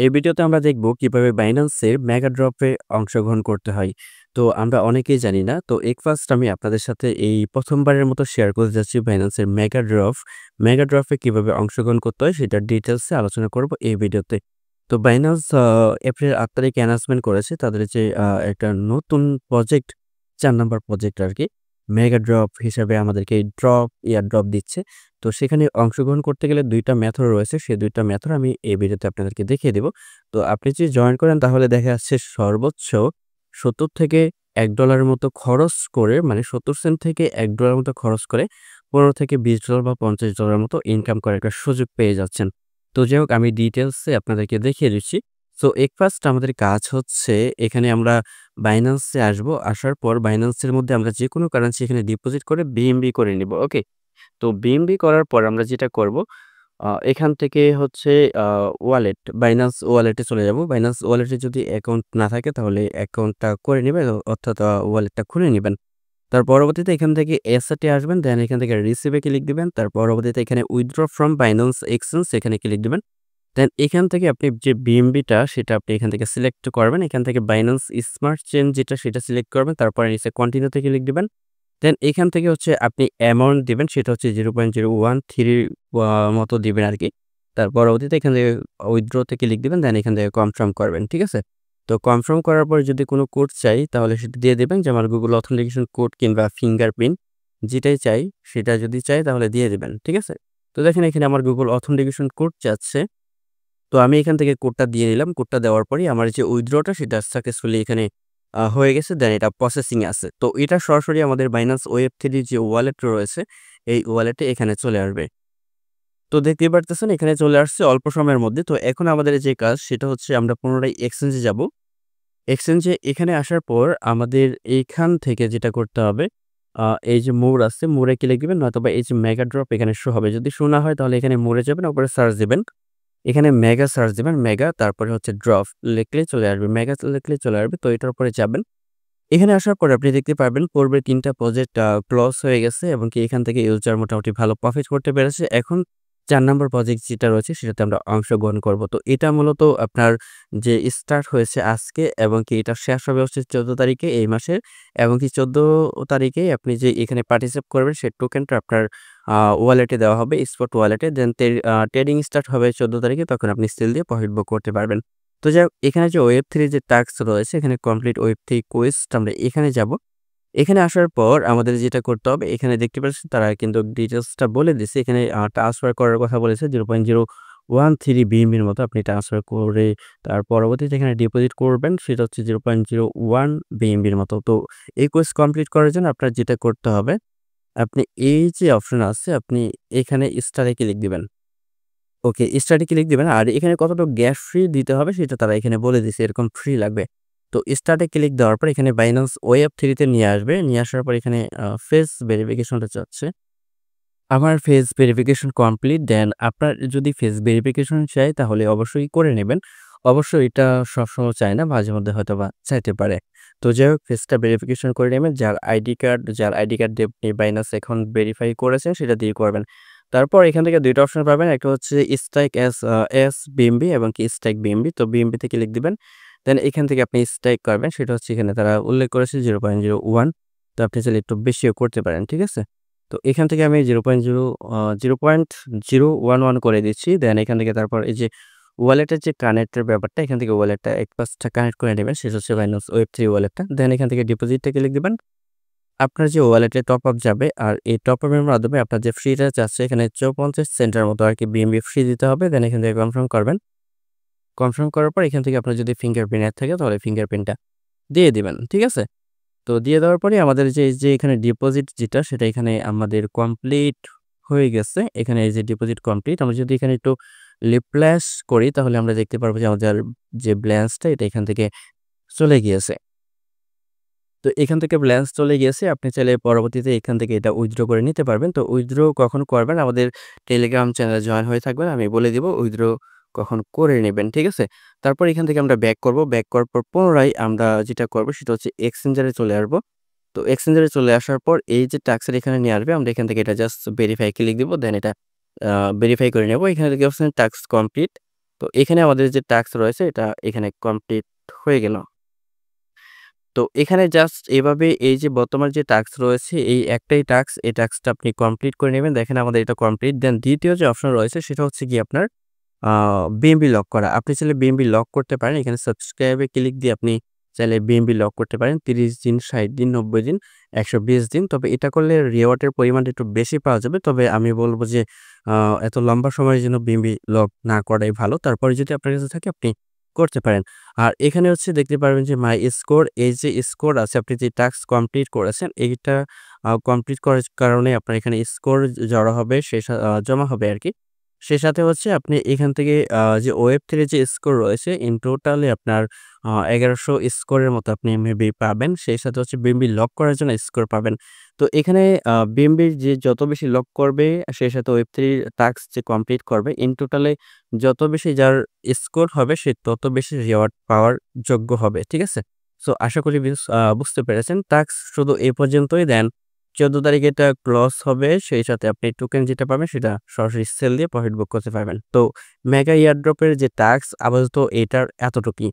এই ভিডিওতে আমরা দেখব কিভাবে বাইন্যান্সের মেগা ড্রপে অংশগ্রহণ করতে হয়। তো আমরা অনেকেই জানি না। তো ফার্স্ট আমি আপনাদের সাথে এই প্রথমবারের মতো শেয়ার করতে যাচ্ছি বাইন্যান্সের মেগা ড্রপ। মেগা ড্রপে কিভাবে অংশগ্রহণ করতে হয় সেটার ডিটেইলসে আলোচনা করব এই ভিডিওতে। তো বাইন্যান্স এপ্রিল ৮ তারিখে অ্যানাউন্সমেন্ট করেছে তাদের যে একটা নতুন প্রজেক্ট ৪ নাম্বার প্রজেক্ট আরকি। মেগা ড্রপ হিসাবে আমাদেরকে এয়ার ড্রপ দিচ্ছে। তো সেখানে অংশগ্রহণ করতে গেলে ২ টা মেথড রয়েছে। সেই ২ টা মেথড আমি এই ভিডিওতে আপনাদেরকে দেখিয়ে দেব। তো আপনি যদি জয়েন করেন তাহলে দেখা যাচ্ছে সর্বোচ্চ ৭০ থেকে $১ মতো খরচ করে মানে ৭০ সেন্ট থেকে $১ মতো খরচ করে ১৫ থেকে $২০ বা $৫০ মতো ইনকাম করার একটা সুযোগ পেয়ে যাচ্ছেন। তো যাই হোক আমি ডিটেইলসে আপনাদেরকে দেখিয়ে দিচ্ছি। সো ফার্স্ট আমাদের কাজ হচ্ছে এখানে আমরা বাইন্যান্সে আসবো। আসার পর বাইন্যান্সের মধ্যে আমরা যেকোনো কারেন্সি এখানে ডিপোজিট করে বিএমবি করে নিব। ওকে? তো বিএমবি করার পর আমরা যেটা করব এখান থেকে হচ্ছে আ ওয়ালেট, বাইন্যান্স ওয়ালেটে চলে যাব। বাইন্যান্স ওয়ালেটে যদি অ্যাকাউন্ট না থাকে তাহলে অ্যাকাউন্টটা করে নিবেন অর্থাৎ ওয়ালেটটা খুলে নিবেন। তার পরবর্তীতে এখান থেকে অ্যাসেটে আসবেন, দেন এখান থেকে রিসিভ এ ক্লিক দিবেন। তার পরবর্তীতে এখানে উইথড্র ফ্রম বাইন্যান্স এক্সচেঞ্জ এখানে ক্লিক দিবেন। দেন এখান থেকে আপনি যে বিএমবিটা সেটা আপনি এখান থেকে সিলেক্ট করবেন। এখান থেকে বাইন্যান্স স্মার্ট চেইন যেটা সেটা সিলেক্ট করবেন। তারপরে নিচে কন্টিনিউ তে ক্লিক দিবেন। দেন এখান থেকে হচ্ছে আপনি অ্যামাউন্ট দিবেন সেটা হচ্ছে 0.013 মতো দিবেন আরকি। তার পরবর্তীতে এখান থেকে উইথড্র তে ক্লিক দিবেন। দেন এখান থেকে কনফার্ম করবেন। ঠিক আছে? তো কনফার্ম করার পর যদি কোনো কোড চাই তাহলে সেটা দিয়ে দিবেন। যেমন Google অথেন্টিকেশন কোড কিংবা ফিঙ্গারপ্রিন্ট যেটাই চাই সেটা যদি চাই তাহলে দিয়ে দিবেন। ঠিক আছে? তো দেখেন এখানে আমার Google অথেন্টিকেশন কোড চাচ্ছে। তো আমি এখান থেকে কোডটা দিয়ে দিলাম। কোডটা দেওয়ার পরেই আমার যে উইথড্রটা সেটা সাকসেসফুলি এখানে হয়ে গেছে। দেন এটা প্রসেসিং এ আছে। তো এটা সরাসরি আমাদের Binance Web3 যে ওয়ালেট রয়েছে, এই ওয়ালেটে এখানে চলে আসবে। তো দেখতেই পারতেছেন এখানে চলে আসছে অল্প সময়ের মধ্যে। তো এখন আমাদের যে কাজ সেটা হচ্ছে আমরা পুনরায় এক্সচেঞ্জে যাব। এক্সচেঞ্জে এখানে আসার পর আমাদের এইখান থেকে যেটা করতে হবে এই যে মোর আছে, মোরে ক্লিক দিবেন নয়তোবা এই যে মেগা ড্রপ এখানে শো হবে। যদি শো না হয় তাহলে এখানে মোরে যাবেন, উপরে সার্চ দিবেন। এখানে মেগা সার্চ দিবেন, মেগা তারপরে হচ্ছে ড্রপ লিখলেই চলে আসবে। মেগা লিখলেই চলে আসবে। তো এটার উপরে যাবেন। এখানে আসার পরে আপনি দেখতে পারবেন পূর্বে ৩ টা প্রজেক্ট ক্লোজ হয়ে গেছে এবং কি এখান থেকে ইউজার মোটামুটি ভালো প্রফিট করতে পেরেছে। এখন ৪ নাম্বার প্রজেক্ট যেটা রয়েছে সেটাতে আমরা অংশগ্রহণ করব। তো এটা মূলত আপনার যে স্টার্ট হয়েছে আজকে এবং কি এটা শেষ হবে হচ্ছে ১৪ তারিখে এই মাসের এবং কি ১৪ তারিখে আপনি যে এখানে পার্টিসিপেট করবেন সেই টোকেনটা আপনার ওয়ালেটে দেওয়া হবে স্পট ওয়ালেটে। দেন ট্রেডিং স্টার্ট হবে ১৪ তারিখে তখন আপনি সেল দিয়ে প্রফিট বুক করতে পারবেন। তো যাই হোক এখানে যে Web3 যে টাস্ক রয়েছে এখানে কমপ্লিট Web3 কোয়েস্ট আমরা এখানে যাব। এখানে আসার পর আমাদের যেটা করতে হবে এখানে দেখতে পাচ্ছেন তারা কিন্তু ডিটেইলসটা বলে দিছে। এখানে ট্রান্সফার করার কথা বলেছে 0.013 বিএমবির মতো আপনি ট্রান্সফার করে তার পরবর্তীতে এখানে ডিপোজিট করবেন সেটা হচ্ছে 0.01 বিএমবির মতো। তো এই কোর্স কমপ্লিট করার জন্য আপনার যেটা করতে হবে আপনি এই যে অপশন আছে আপনি এখানে স্টারে ক্লিক দিবেন। ওকে, স্টার্টে ক্লিক দিবেন। আর এখানে কতটুকু গ্যাস ফ্রি দিতে হবে সেটা তারা এখানে বলে দিছে এরকম ফ্রি লাগবে। তো স্টার্টে ক্লিক দেওয়ার পর এখানে Binance Web3 তে নিয়ে আসবে। নিয়ে আসার পর এখানে ফেস ভেরিফিকেশনটা চাচ্ছে। আমার ফেস ভেরিফিকেশন কমপ্লিট। দেন আপনার যদি ফেস ভেরিফিকেশন চাই তাহলে অবশ্যই করে নেবেন। অবশ্যই এটা সবসময় চায় না, মাঝেমধ্যে হয়তোবা চাইতে পারে। তো যাই হোক ফেসটা ভেরিফিকেশন করে নেবেন। যার আইডি কার্ড দিয়ে আপনি Binance অ্যাকাউন্ট ভেরিফাই করেছেন সেটা দিয়ে করবেন। তারপর এখান থেকে ২ টা অপশন পাবেন। একটা হচ্ছে স্ট্রাইক এস বিএমবি এবং কি স্ট্রাইক বিএমবি। তো বিএমবি তে ক্লিক দিবেন। দেন এখান থেকে আপনি স্ট্রাইক করবেন। সেটা হচ্ছে এখানে তারা উল্লেখ করেছে 0.01। তো আপনি চাইলে একটু বেশিও করতে পারেন। ঠিক আছে? তো এখান থেকে আমি 0.011 করে দিচ্ছি। দেন এখান থেকে তারপর এই যে ওয়ালেটের যে কানেক্টের ব্যাপারটা এখান থেকে ওয়ালেটটা এক পাশটা কানেক্ট করে নেবেন। সেটা হচ্ছে Binance Web3 ওয়ালেটটা। দেন এখান থেকে ডিপোজিটে ক্লিক দিবেন। আপনার যে ওয়ালেটে টপ আপ যাবে আর এই টপ আপের মাধ্যমে আপনার যে ফ্রিটা চাচ্ছে এখানে ৫৪ সেন্টের মতো আরকি বিএমবি ফ্রি দিতে হবে। দেন এখান থেকে কনফার্ম করবেন। কনফার্ম করার পর এখান থেকে আপনার যদি ফিঙ্গারপ্রিন্ট এড থাকে তাহলে ফিঙ্গারপ্রিন্টটা দিয়ে দিবেন। ঠিক আছে? তো দিয়ে দেওয়ার পরে আমাদের যে এখানে ডিপোজিট যেটা সেটা এখানে আমাদের কমপ্লিট হয়ে গেছে। এখানে এই যে ডিপোজিট কমপ্লিট। আমরা যদি এখানে একটু রিপ্লেস করি তাহলে আমরা দেখতে পারবো যে আমাদের যে ব্যালেন্সটা এটা এখান থেকে চলে গিয়েছে। তো এখান থেকে ব্যালেন্স চলে গিয়েছে। আপনি চাইলে পরবর্তীতে এখান থেকে এটা উইথড্র করে নিতে পারবেন। তো উইথড্র কখন করবেন আমাদের টেলিগ্রাম চ্যানেলে জয়েন হয়ে থাকবেন। আমি বলে দিব উইথড্র কখন করে নেবেন। ঠিক আছে? তারপর এখান থেকে আমরা ব্যাক করব। ব্যাক করার পর পুনরায় আমরা যেটা করব সেটা হচ্ছে এক্সচেঞ্জারে চলে আসব। তো এক্সচেঞ্জারে চলে আসার পর এই যে টাস্কের এখানে নিয়ে আসবে আমরা এখান থেকে এটা জাস্ট ভেরিফাই ক্লিক দিব। দেন এটা ভেরিফাই করে নেব। এখানে দেখতে পাচ্ছেন টাস্ক কমপ্লিট। তো এখানে আমাদের যে টাস্ক রয়েছে এটা এখানে কমপ্লিট হয়ে গেল। তো এখানে জাস্ট এভাবে এই যে বর্তমান যে টাস্ক রয়েছে এই একটাই টাস্ক, এই টাস্কটা আপনি কমপ্লিট করে নেবেন। দেখেন আমাদের এটা কমপ্লিট। দেন দ্বিতীয় যে অপশন রয়েছে সেটা হচ্ছে গিয়ে আপনার আ বিএনবি লক করা। আপনি চাইলে বিএনবি লক করতে পারেন। এখানে সাবস্ক্রাইব এ ক্লিক দিয়ে আপনি চাইলে বিএনবি লক করতে পারেন। ৩০ দিন, ৬০ দিন, ৯০ দিন, ১২০ দিন। তবে এটা করলে রিওয়ার্ডের পরিমাণটা একটু বেশি পাওয়া যাবে। তবে আমি বলব যে আ এত লম্বা সময়ের জন্য বিএনবি লক না করাই ভালো। তারপরে যদি আপনার কাছে থাকে আপনি করতে পারেন। আর এখানে হচ্ছে দেখতে পারবেন যে মাই স্কোর, এই যে স্কোর আছে আপনি যে টাস্ক কমপ্লিট করেছেন এইটা কমপ্লিট করার কারণে আপনার এখানে স্কোর জড়া হবে জমা হবে আরকি। সে সাথে হচ্ছে আপনি এখান থেকে যে ওয়েব3 যে স্কোর রয়েছে ইন টোটালি আপনার ১১০০ স্কোরের মতো আপনি মেবি পাবেন। সেই সাথে হচ্ছে বিএমবি লক করার জন্য স্কোর পাবেন। তো এখানে বিএমবি যে যত বেশি লক করবে সেই সাথে ওয়েব3 টাস্ক যে কমপ্লিট করবে ইন টোটালে যত বেশি যার স্কোর হবে সে তত বেশি রিওয়ার্ড পাওয়ার যোগ্য হবে। ঠিক আছে? সো আশা করি বুঝতে পেরেছেন। টাস্ক শুধু এই পর্যন্তই দেন ১৪ তারিখে এটা ক্লজ হবে। সেই সাথে আপনি টোকেন যেটা পাবেন সেটা সরাসরি সেল দিয়ে প্রফিট বুক করতে পারবেন। তো মেগা এয়ারড্রপ এর যে টাস্ক আপাতত এটার এতটুকুই।